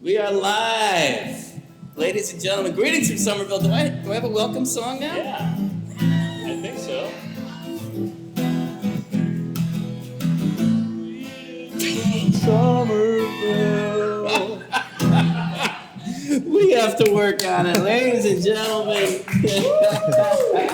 We are live. Ladies and gentlemen, greetings from Somerville. Do I have a welcome song now? Yeah, I think so. Somerville. We have to work on it, ladies and gentlemen. I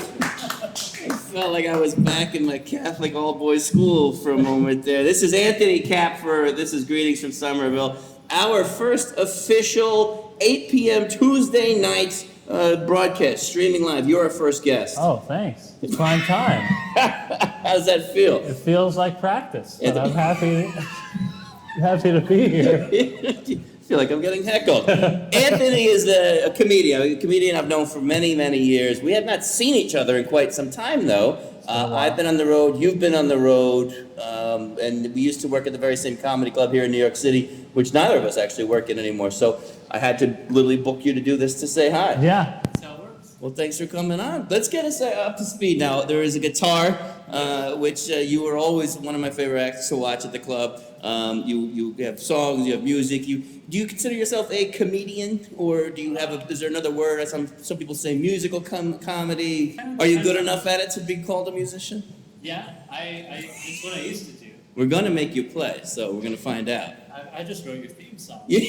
felt like I was back in my Catholic all-boys school for a moment there. This is Anthony Kapfer. This is Greetings from Somerville. Our first official 8 p.m. Tuesday night broadcast, streaming live. You're our first guest. Oh, thanks. It's prime time. How does that feel? It feels like practice, but I'm happy to be here. I feel like I'm getting heckled. Anthony is a comedian I've known for many, many years. We have not seen each other in quite some time, though. I've been on the road, you've been on the road, and we used to work at the very same comedy club here in New York City, which neither of us actually work in anymore. So I had to literally book you to do this to say hi. Yeah, that's how it works. Well, thanks for coming on. Let's get us up to speed now. There is a guitar, which you were always one of my favorite acts to watch at the club. You have songs, you have music. Do you consider yourself a comedian, or do you have is there another word? Some people say musical comedy. Are you good enough at it to be called a musician? Yeah, it's what I used to do. We're gonna make you play, so we're gonna find out. I just wrote your theme song. Yeah.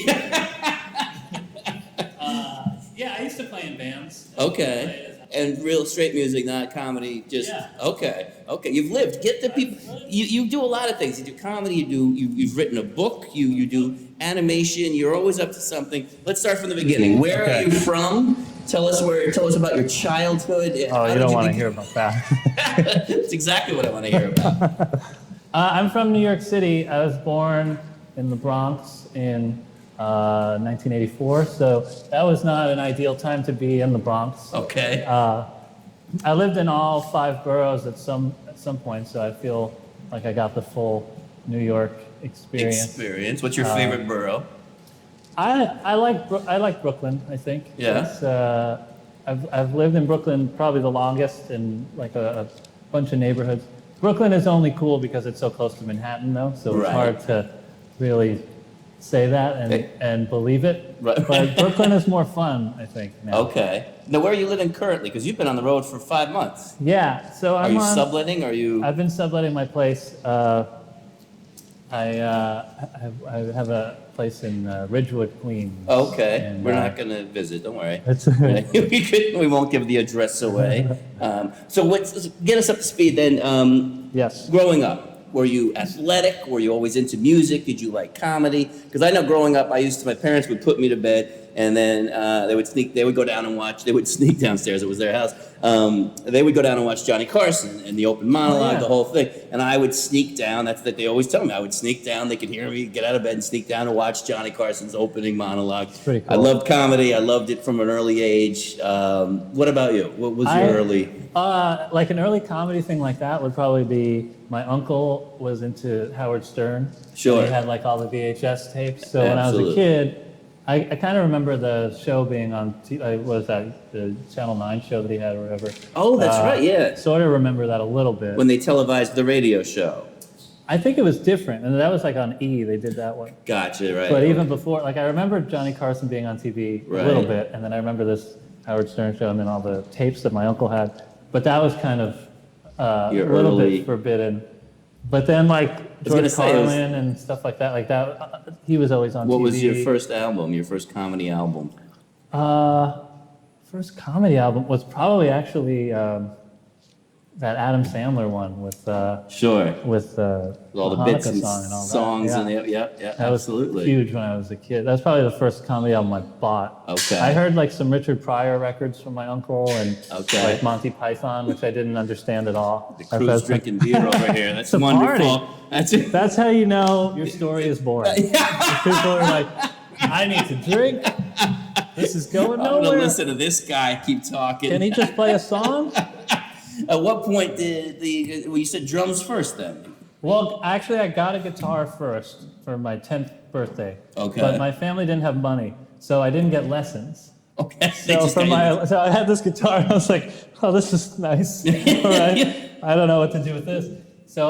Yeah, I used to play in bands. Okay. And real straight music, not comedy. Just yeah. Okay. You've lived. Get the people. You do a lot of things. You do comedy. You've written a book. You do animation. You're always up to something. Let's start from the beginning. Where are you from? Tell us about your childhood. Oh, you don't want to hear about that. That's exactly what I want to hear about. I'm from New York City. I was born in the Bronx in 1984, so that was not an ideal time to be in the Bronx. Okay. I lived in all 5 boroughs at some point, so I feel like I got the full New York experience. What's your favorite borough? I like Brooklyn. I think. Yeah. I've lived in Brooklyn probably the longest in like a bunch of neighborhoods. Brooklyn is only cool because it's so close to Manhattan, though, so it's hard to really say that and believe it. Right. But Brooklyn is more fun, I think, now. Okay. Now, where are you living currently? Because you've been on the road for 5 months. Yeah. So Are you subletting? I've been subletting my place. I have a place in Ridgewood, Queens. Okay. And, we're not going to visit. Don't worry. We we won't give the address away. So get us up to speed then. Yes. Growing up. Were you athletic? Were you always into music? Did you like comedy? Because I know growing up, my parents would put me to bed, and then they would go down and watch. They would sneak downstairs. It was their house. They would go down and watch Johnny Carson and the open monologue, the whole thing. And I would sneak down. That's what they always tell me. I would sneak down. They could hear me get out of bed and sneak down and watch Johnny Carson's opening monologue. It's pretty cool. I loved comedy. I loved it from an early age. What about you? What was your early? Like an early comedy thing like that would probably be, my uncle was into Howard Stern. Sure. He had like all the VHS tapes. So when I was a kid, I kind of remember the show being on, what was that, the Channel 9 show that he had or whatever. Oh, that's right, yeah. Sort of remember that a little bit. When they televised the radio show. I think it was different, and that was like on E, they did that one. Gotcha, right. But even before, like I remember Johnny Carson being on TV a little bit, and then I remember this Howard Stern show and then all the tapes that my uncle had. But that was kind of a little bit forbidden. But then like George Carlin and stuff like that, he was always on TV. What was your first album, your first comedy album? First comedy album was probably actually that Adam Sandler one with with all the Hanukkah bits and song and all songs that. and that absolutely. Was huge when I was a kid. That was probably the first comedy album I bought. Okay. I heard like some Richard Pryor records from my uncle and like Monty Python, which I didn't understand at all. The crew's drinking beer over here. That's wonderful. That's how you know your story is boring. People are like, I need to drink. This is going nowhere. I'm gonna listen to this guy keep talking. Can he just play a song? At what point did you said drums first then? Well, actually, I got a guitar first for my 10th birthday. Okay. But my family didn't have money, so I didn't get lessons. Okay. So I had this guitar, and I was like, oh, this is nice. All right. I don't know what to do with this. So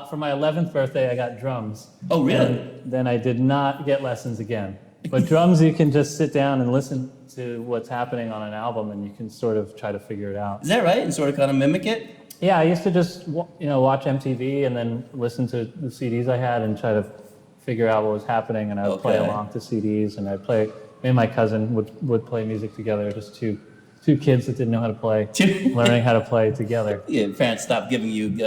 for my 11th birthday, I got drums. Oh, really? And then I did not get lessons again. But drums, you can just sit down and listen to what's happening on an album, and you can sort of try to figure it out. Is that right? And sort of kind of mimic it? Yeah, I used to just watch MTV and then listen to the CDs I had and try to figure out what was happening, and I would play along to CDs, and I'd play. Me and my cousin would play music together, just two kids that didn't know how to play, learning how to play together. Yeah, parents stopped giving you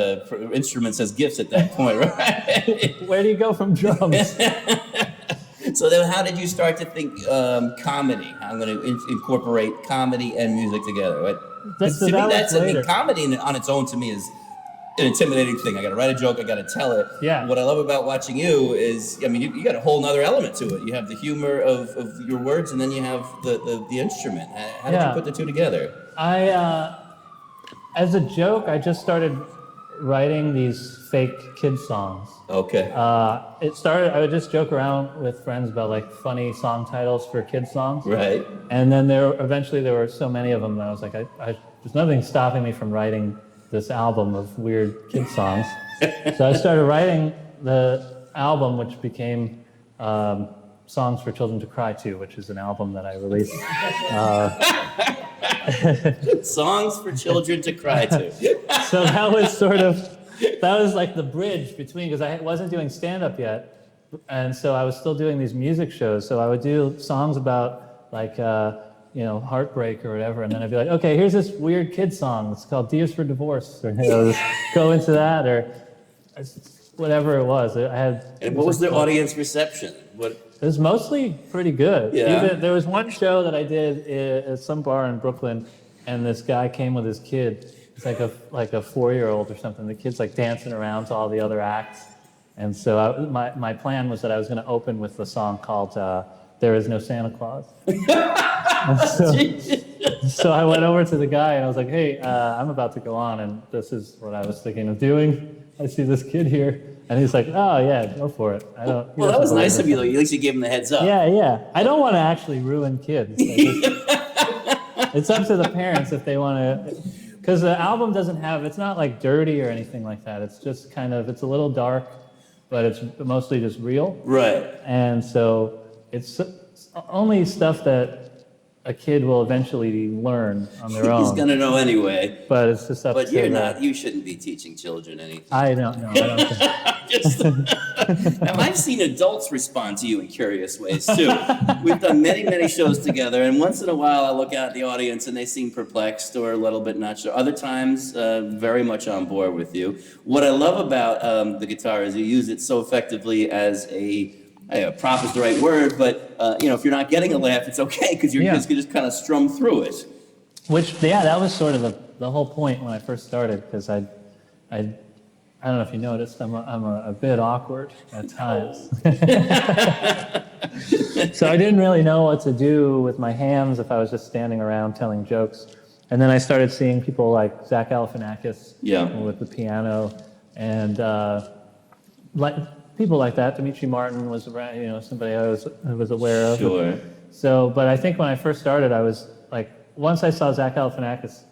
instruments as gifts at that point, right? Where do you go from drums? So then how did you start to think comedy? I'm going to incorporate comedy and music together. Right? Comedy on its own to me is an intimidating thing. I got to write a joke, I got to tell it. Yeah. What I love about watching you is, I mean, you got a whole nother element to it. You have the humor of your words, and then you have the instrument. How did you put the two together? As a joke, I just started writing these fake kid songs. Okay. It started, I would just joke around with friends about like funny song titles for kid songs. Right. And then eventually there were so many of them that I was like, there's nothing stopping me from writing this album of weird kid songs. So I started writing the album, which became Songs for Children to Cry To, which is an album that I released. Songs for Children to Cry To. So that was like the bridge between, because I wasn't doing stand-up yet, and so I was still doing these music shows. So I would do songs about like heartbreak or whatever, and then I'd be like, okay, here's this weird kid song. It's called Tears for Divorce, or just go into that, or whatever it was. And what was the audience reception? It was mostly pretty good. Yeah. There was one show that I did at some bar in Brooklyn, and this guy came with his kid. It's like a 4-year-old or something. The kid's like dancing around to all the other acts. And so my plan was that I was going to open with the song called There Is No Santa Claus. So I went over to the guy and I was like, hey, I'm about to go on, and this is what I was thinking of doing. I see this kid here. And he's like, oh, yeah, go for it. Well, that was nice of you, though. At least you gave him the heads up. Yeah. I don't want to actually ruin kids. It's up to the parents if they want to. Because the album it's not like dirty or anything like that. It's just it's a little dark, but it's mostly just real. Right. And so it's only stuff that a kid will eventually learn on their own. He's gonna know anyway. But it's just up to But you shouldn't be teaching children anything. I don't know. I don't think. Now, I've seen adults respond to you in curious ways, too. We've done many, many shows together, and once in a while I look out at the audience and they seem perplexed or a little bit not sure. Other times, very much on board with you. What I love about the guitar is you use it so effectively as a prop is the right word, but if you're not getting a laugh, it's okay, because you're just going to just kind of strum through it. That was sort of the whole point when I first started, because I don't know if you noticed, I'm a bit awkward at times. So I didn't really know what to do with my hands if I was just standing around telling jokes. And then I started seeing people like Zach Galifianakis with the piano, and people like that. Dimitri Martin was around, somebody I was aware of. Sure. So, but I think when I first started, I was like, once I saw Zach Galifianakis,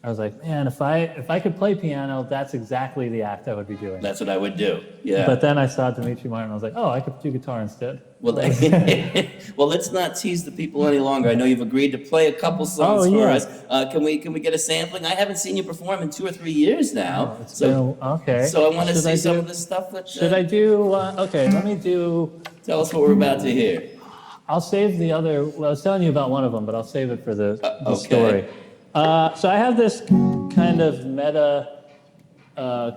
I was like, man, if I could play piano, that's exactly the act I would be doing. That's what I would do. Yeah. But then I saw Dimitri Martin, I was like, oh, I could do guitar instead. Well, well, let's not tease the people any longer. I know you've agreed to play a couple songs for us. Can we get a sampling? I haven't seen you perform in 2 or 3 years now. Okay. So I want to see some of the stuff that. Should I do? Okay, let me do. Tell us what we're about to hear. I'll save the other. Well, I was telling you about one of them, but I'll save it for the story. So I have this kind of meta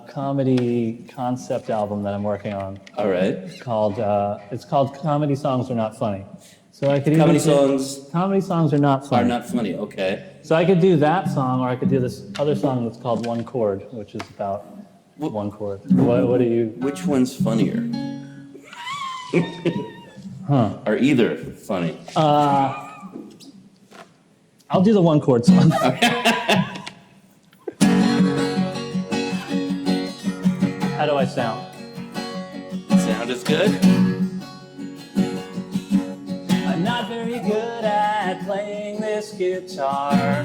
comedy concept album that I'm working on. All right. It's called Comedy Songs Are Not Funny. So I could Comedy songs are not funny. Are not funny. Okay. So I could do that song, or I could do this other song that's called One Chord, which is about one chord. What do you? Which one's funnier? Are either funny? I'll do the one chord song. How do I sound? Sound is good. I'm not very good at playing this guitar.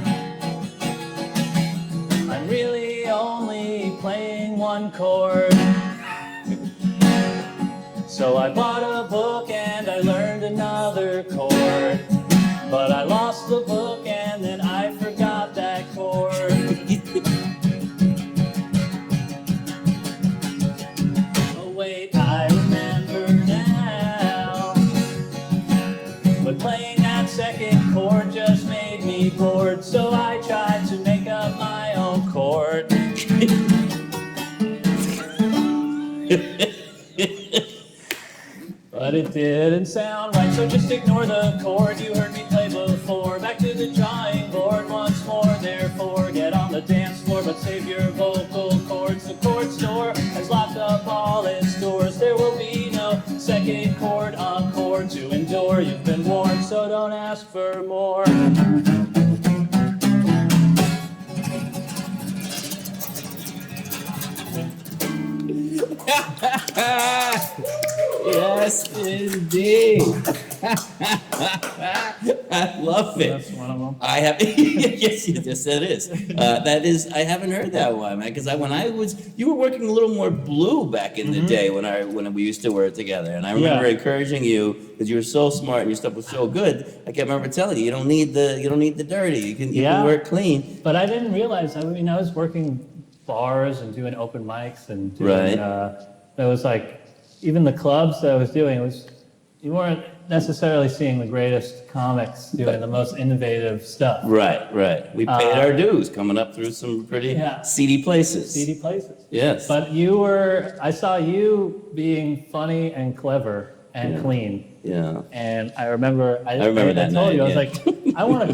I'm really only playing one chord. So I bought a book and I learned another major chord. But I lost the book and then I forgot that chord. Oh wait, I remember now. But playing that second chord just made me bored, so I tried to make up my own chord. But it didn't sound right, so just ignore the chord you heard me play before. Back to the drawing board once more, therefore get on the dance floor, but save your vocal cords. The chord store has locked up all its doors. There will be no second chord encore to endure. You've been warned, so don't ask for more. Yes, indeed. I love it. That's one of them. I have, yes, that is. That is, I haven't heard that one, man. Because you were working a little more blue back in the day when we used to work together, and I remember encouraging you because you were so smart and your stuff was so good. I kept remember telling you, you don't need the dirty. You can work clean. But I didn't realize. I mean, I was working bars and doing open mics and doing. That was like. Even the clubs that I was doing, you weren't necessarily seeing the greatest comics doing the most innovative stuff. Right. We paid our dues coming up through some pretty seedy places. Yes. But I saw you being funny and clever and clean. Yeah. And I remember I that told night, you, I was like, I want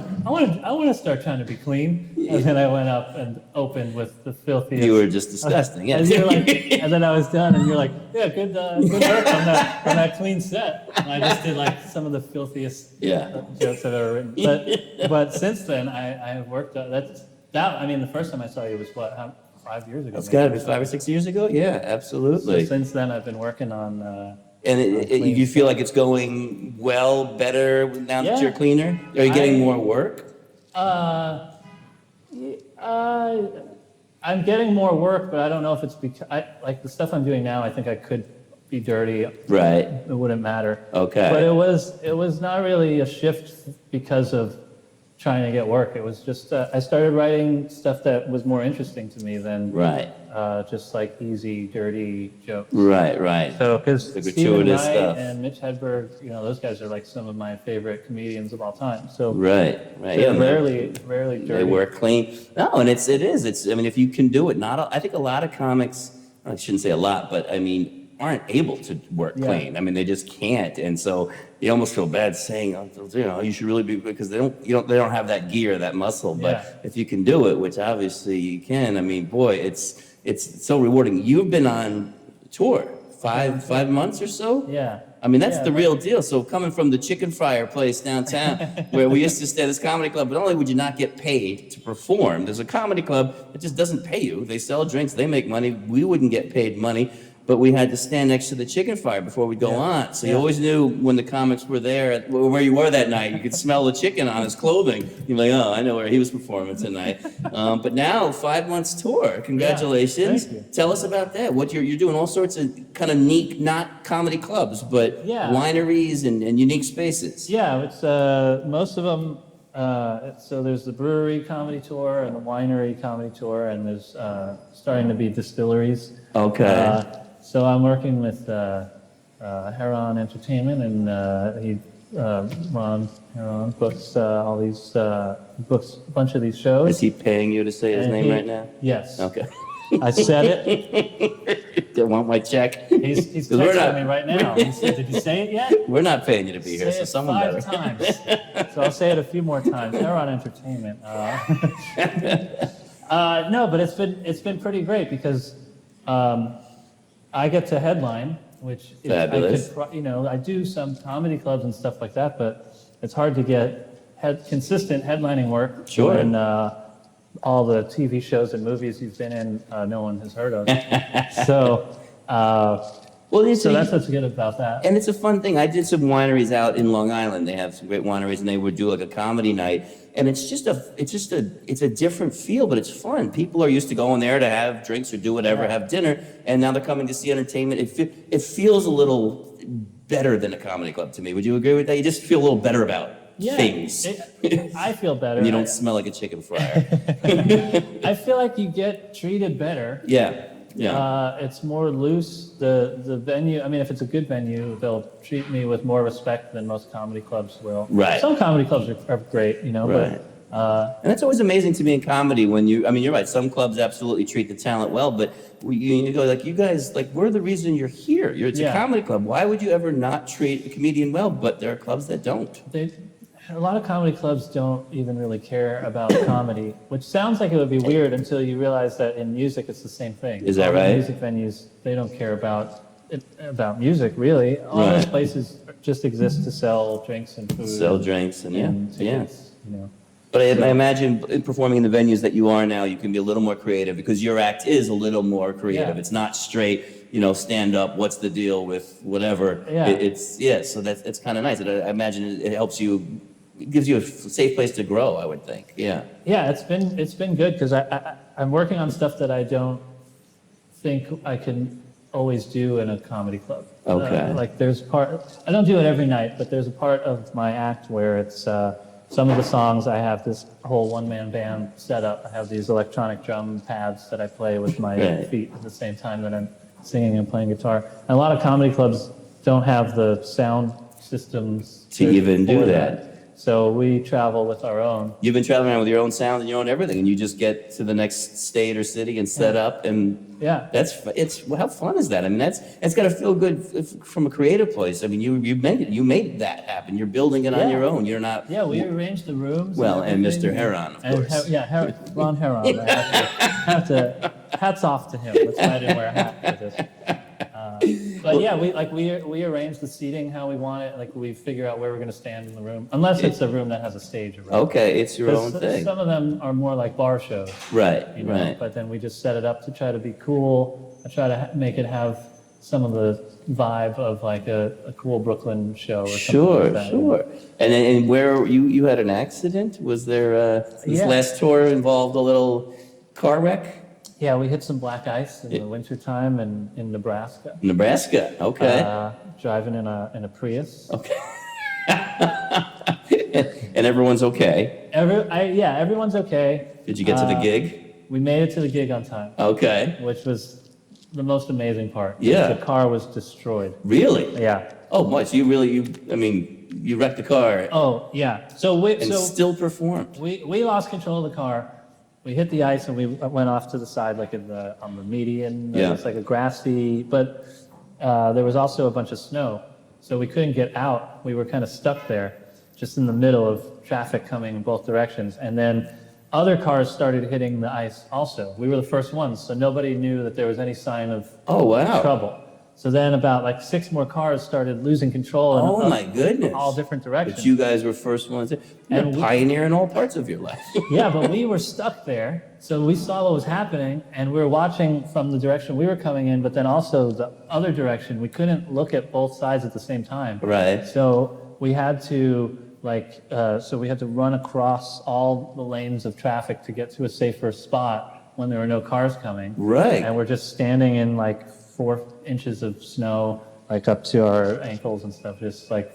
to start trying to be clean. And then I went up and opened with the filthiest. You were just disgusting. Yeah. And you're like, and then I was done, and you're like, yeah, good work on that clean set. And I just did like some of the filthiest jokes I've ever written. But since then, I have worked on that. I mean, the first time I saw you was 5 years ago. It's got to be 5 or 6 years ago. Yeah, absolutely. So since then, I've been working on. And you feel like it's going better now that you're cleaner? Are you getting more work? I'm getting more work, but I don't know if it's because like the stuff I'm doing now. I think I could be dirty. Right. It wouldn't matter. Okay. But it was not really a shift because of trying to get work. It was just I started writing stuff that was more interesting to me than just like easy, dirty jokes. Right. So because the Stephen gratuitous Wright stuff. and Mitch Hedberg, those guys are like some of my favorite comedians of all time. So right. They're rarely dirty. They work clean. No, and it is. It's. I mean, if you can do it, I think a lot of comics. I shouldn't say a lot, but I mean, aren't able to work clean. I mean, they just can't, and so you almost feel bad saying, you should really be, because they don't have that gear, that muscle. But if you can do it, which obviously you can, I mean, boy, it's so rewarding. You've been on tour 5 months or so. Yeah. I mean, that's the real deal. So coming from the chicken fryer place downtown, where we used to stay at this comedy club, not only would you not get paid to perform, there's a comedy club that just doesn't pay you. They sell drinks, they make money. We wouldn't get paid money, but we had to stand next to the chicken fryer before we'd go on. So you always knew when the comics were there, where you were that night. You could smell the chicken on his clothing. You're like, oh, I know where he was performing tonight. But now, 5 months tour. Congratulations. Thank you. Tell us about that. What you're doing all sorts of kind of neat, not comedy clubs, but wineries and unique spaces. Yeah, it's most of them. So there's the brewery comedy tour and the winery comedy tour, and there's starting to be distilleries. Okay. So I'm working with Heron Entertainment, and Ron Heron books all these books a bunch of these shows. Is he paying you to say his name right now? Yes. Okay. I said it. They want my check. He's texting me right now. He said, "Did you say it yet?" We're not paying you to be here, so Say it someone 5 better. times. So I'll say it a few more times. Heron Entertainment. No, but it's been pretty great because I get to headline, which is, Fabulous. I do some comedy clubs and stuff like that, but it's hard to get consistent headlining work. Sure. When all the TV shows and movies you've been in, no one has heard of. So. So that's what's good about that. And it's a fun thing. I did some wineries out in Long Island. They have some great wineries, and they would do like a comedy night. And it's a different feel, but it's fun. People are used to going there to have drinks or do whatever, have dinner, and now they're coming to see entertainment. It feels a little better than a comedy club to me. Would you agree with that? You just feel a little better about things. I feel better. And you don't smell like a chicken fryer. I feel like you get treated better. Yeah. It's more loose. The venue, I mean, if it's a good venue, they'll treat me with more respect than most comedy clubs will. Right. Some comedy clubs are great, you know, right. And that's always amazing to me in comedy when I mean, you're right, some clubs absolutely treat the talent well, but you go like, you guys, like, we're the reason you're here. It's a comedy club. Why would you ever not treat a comedian well? But there are clubs that don't. A lot of comedy clubs don't even really care about comedy, which sounds like it would be weird until you realize that in music it's the same thing. Is that right? Music venues, they don't care about music, really. All those places just exist to sell drinks and food. Sell drinks and tickets, you know. But I imagine performing in the venues that you are now, you can be a little more creative because your act is a little more creative. Yeah. It's not straight, stand up, what's the deal with whatever. Yeah. So that's kind of nice. I imagine it helps you. It gives you a safe place to grow, I would think. Yeah. Yeah, it's been good because I'm working on stuff that I don't think I can always do in a comedy club. Okay. Like I don't do it every night, but there's a part of my act where it's some of the songs I have this whole one-man band set up. I have these electronic drum pads that I play with my feet at the same time that I'm singing and playing guitar. And a lot of comedy clubs don't have the sound systems to even do that. So we travel with our own. You've been traveling around with your own sound and your own everything, and you just get to the next state or city and set up, and how fun is that? I mean, it's got to feel good from a creative place. I mean, you made that happen. You're building it on your own. You're not. Yeah, we arranged the rooms. Well, and Mr. Heron, of course. Ron Heron. I have to. Hats off to him. That's why I didn't wear a hat for this. But yeah, we arrange the seating how we want it. Like we figure out where we're going to stand in the room, unless it's a room that has a stage around. Okay, it's your own thing. Some of them are more like bar shows. Right. But then we just set it up to try to be cool. I try to make it have some of the vibe of like a cool Brooklyn show or something like that. Sure. And where you had an accident? Was there this last tour involved a little car wreck? Yeah, we hit some black ice in the wintertime in Nebraska. Nebraska, okay. Driving in a Prius. Okay. And everyone's okay? Everyone's okay. Did you get to the gig? We made it to the gig on time. Okay. Which was the most amazing part. Yeah. The car was destroyed. Really? Yeah. Oh, what? So you wrecked the car. Oh, yeah. So still performed. We lost control of the car. We hit the ice and we went off to the side, like on the median. It's like a grassy, but there was also a bunch of snow, so we couldn't get out. We were kind of stuck there, just in the middle of traffic coming in both directions. And then other cars started hitting the ice also. We were the first ones, so nobody knew that there was any sign of trouble. So then about like 6 more cars started losing control my goodness. All different directions. But you guys were first ones. You're a pioneer in all parts of your life. Yeah, but we were stuck there. So we saw what was happening and we were watching from the direction we were coming in, but then also the other direction. We couldn't look at both sides at the same time. Right. So we had to run across all the lanes of traffic to get to a safer spot when there were no cars coming. Right. And we're just standing in like 4 inches of snow, like up to our ankles and stuff. Just like,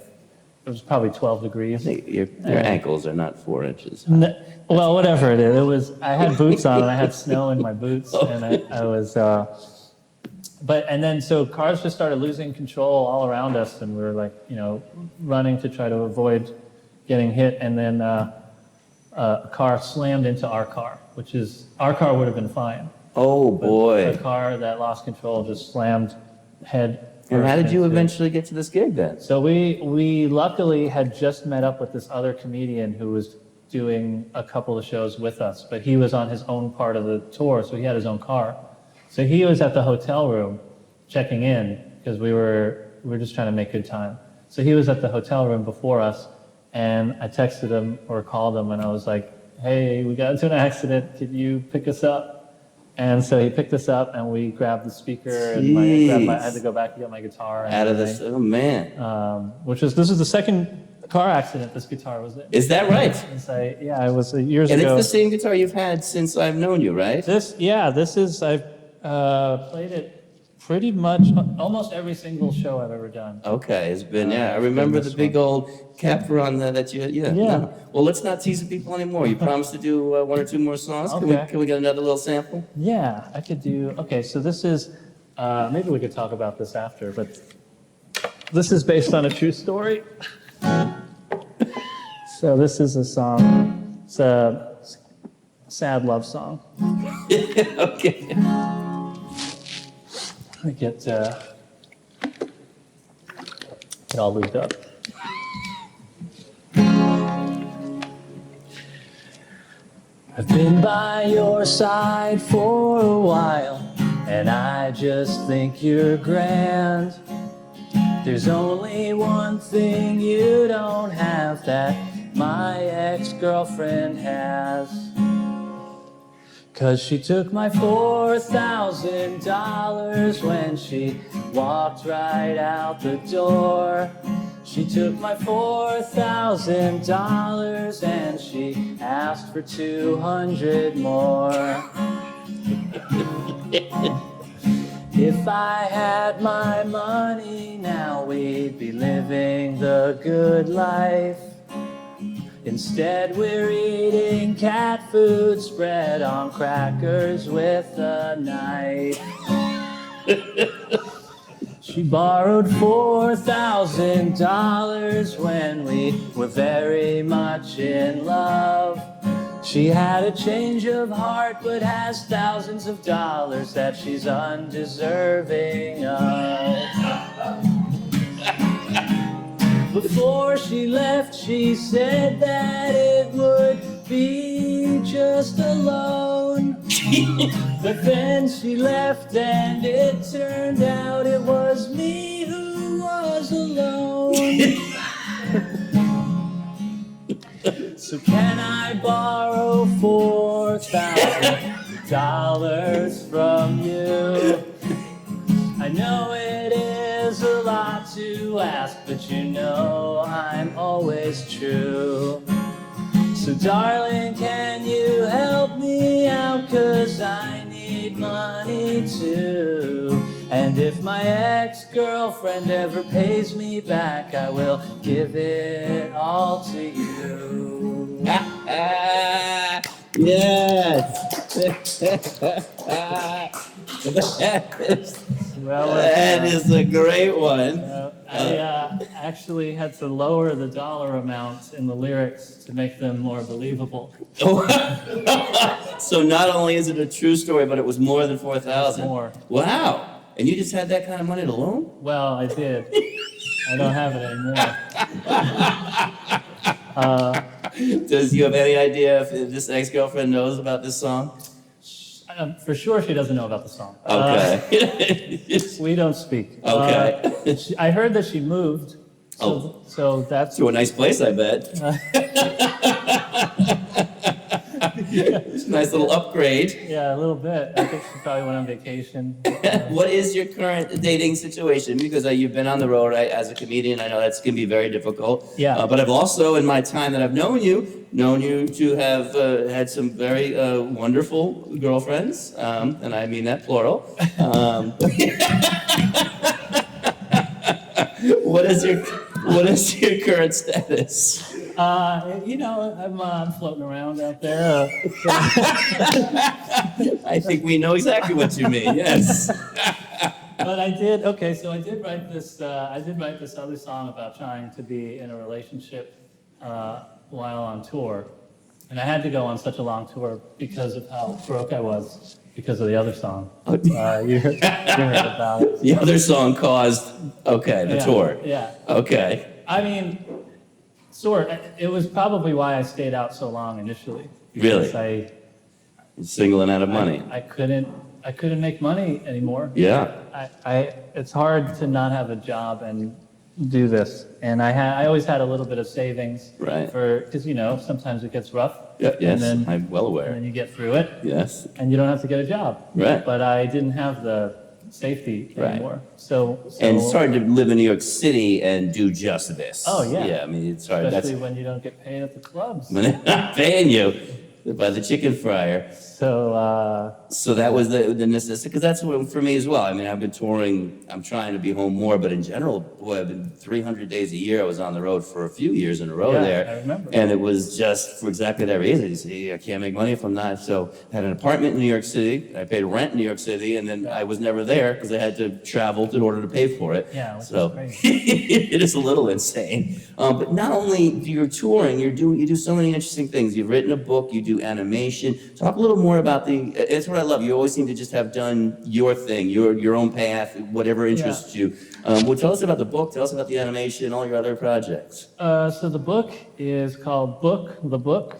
it was probably 12 degrees. Your ankles are not 4 inches. Well, whatever it is. I had boots on and I had snow in my boots and I was, so cars just started losing control all around us and we were like, running to try to avoid getting hit. And then a car slammed into our car, our car would have been fine. Oh, boy. The car that lost control just slammed head. And how did you eventually get to this gig then? So we luckily had just met up with this other comedian who was doing a couple of shows with us, but he was on his own part of the tour, so he had his own car. So he was at the hotel room checking in because we were just trying to make good time. So he was at the hotel room before us, and I texted him or called him, and I was like, "Hey, we got into an accident. Could you pick us up?" And so he picked us up, and we grabbed the speaker, and I had to go back and get my guitar. Out of this, oh man! This is the second car accident this guitar was in. Is that right? It was years ago. And it's the same guitar you've had since I've known you, right? I've played it Pretty much almost every single show I've ever done. Okay, it's been, I It's remember been the this big one. old Kapfer on that you, Yeah. no. Well, let's not tease the people anymore. You promised to do one or two more songs. Okay. Can we get another little sample? Yeah, I could do. Okay, so this is. Maybe we could talk about this after, but this is based on a true story. So this is a song. It's a sad love song. Okay. Let me get all looped up. I've been by your side for a while, and I just think you're grand. There's only one thing you don't have that my ex-girlfriend has. 'Cause she took my $4,000 when she walked right out the door. She took my $4,000 and she asked for 200 more. If I had my money now, we'd be living the good life. Instead, we're eating cat food spread on crackers with a knife. She borrowed $4,000 when we were very much in love. She had a change of heart, but has thousands of dollars that she's undeserving of. Before she left, she said that it would be just a loan. But then she left and it turned out it was me who was alone. So can I borrow $4,000 from you? I know it is a lot to ask, but you know I'm always true. So darling, can you help me out? 'Cause I need money too. And if my ex-girlfriend ever pays me back, I will give it all to you. Yes. That is a great one. I actually had to lower the dollar amount in the lyrics to make them more believable. So not only is it a true story, but it was more than 4,000. More. Wow. And you just had that kind of money to loan? Well, I did. I don't have it anymore. Does you have any idea if this ex-girlfriend knows about this song? For sure, she doesn't know about the song. Okay. We don't speak. Okay. I heard that she moved. So that's To a nice place, I bet. It's a nice little upgrade. Yeah, a little bit. I think she probably went on vacation. What is your current dating situation? Because you've been on the road as a comedian. I know that's going to be very difficult. Yeah. But I've also, in my time that I've known you to have had some very wonderful girlfriends, and I mean that plural. What is your current status? I'm floating around out there. I think we know exactly what you mean. Yes. But I did write this. I did write this other song about trying to be in a relationship while on tour, and I had to go on such a long tour because of how broke I was because of the other song. You heard about it. The other song caused the tour. Yeah. Okay. I mean, it was probably why I stayed out so long initially. Really? Because Singling out of money. I couldn't make money anymore. Yeah. It's hard to not have a job and do this. And I always had a little bit of savings. Right. Because sometimes it gets rough. Yeah, yes, and then, I'm well aware. And then you get through it. Yes. And you don't have to get a job. Right. But I didn't have the safety anymore. So and it's hard to live in New York City and do just this. Oh, yeah. Yeah, I mean, it's hard. Especially when you don't get paid at the clubs. When they're not paying you. by the chicken fryer. So that was the necessity, because that's what for me as well. I mean, I've been touring. I'm trying to be home more, but in general, boy, I've been 300 days a year. I was on the road for a few years in a row there. I remember. And it was just for exactly that reason. You see, I can't make money if I'm not. So I had an apartment in New York City. I paid rent in New York City, and then I was never there because I had to travel in order to pay for it. Yeah, which so is crazy. it is a little insane. But not only do you're touring, you do so many interesting things. You've written a book. You do animation. Talk a little more about it's what I love. You always seem to just have done your thing, your own path, whatever interests you. Well, tell us about the book. Tell us about the animation, all your other projects. So the book is called the Book.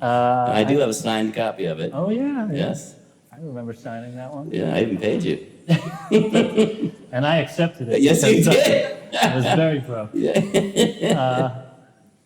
I do have a signed copy of it. Oh yeah. Yes. I remember signing that one. Yeah, I even paid you. And I accepted it. Yes, you did. I was very broke. Yeah.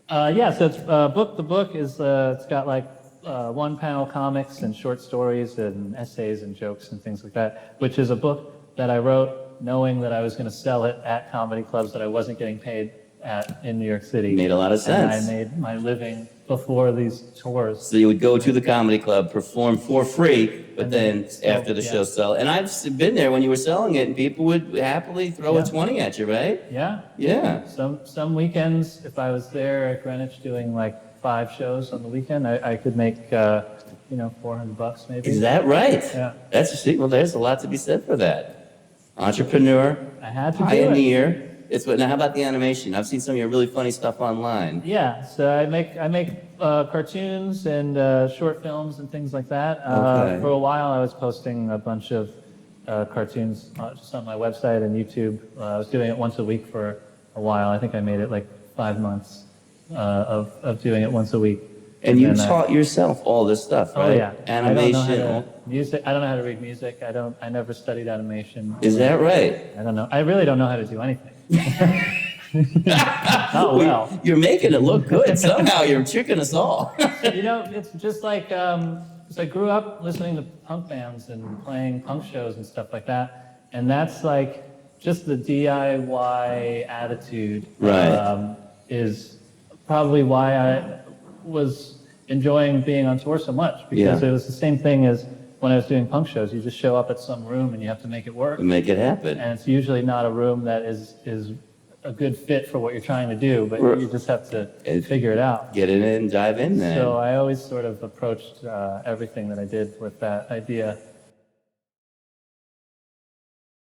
So it's book. The book is it's got like one-panel comics and short stories and essays and jokes and things like that, which is a book that I wrote knowing that I was going to sell it at comedy clubs that I wasn't getting paid at in New York City. Made a lot of sense. And I made my living before these tours. So you would go to the comedy club, perform for free, but then after the yeah. show sell. And I've been there when you were selling it, and people would happily throw a 20 at you, right? Yeah. Yeah. Some weekends, if I was there at Greenwich doing like 5 shows on the weekend, I could make $400 maybe. Is that right? Yeah. Well, there's a lot to be said for that. Entrepreneur, I had to pioneer. do it. Now, how about the animation? I've seen some of your really funny stuff online. Yeah, so I make cartoons and short films and things like that. Okay. For a while, I was posting a bunch of cartoons just on my website and YouTube. I was doing it once a week for a while. I think I made it like 5 months of doing it once a week. And you taught yourself all this stuff, right? Oh yeah, Animation. I don't know how to read music. I never studied animation. Is that right? I don't know. I really don't know how to do anything. Not well. You're making it look good. Somehow you're tricking us all. It's just like, because I grew up listening to punk bands and playing punk shows and stuff like that. And that's like, just the DIY attitude Right. is probably why I was enjoying being on tour so much. Because it was the same thing as when I was doing punk shows. You just show up at some room and you have to make it work. Make it happen. And it's usually not a room that is a good fit for what you're trying to do, but you just have to figure it out. Get it in, dive in then. So I always sort of approached everything that I did with that idea.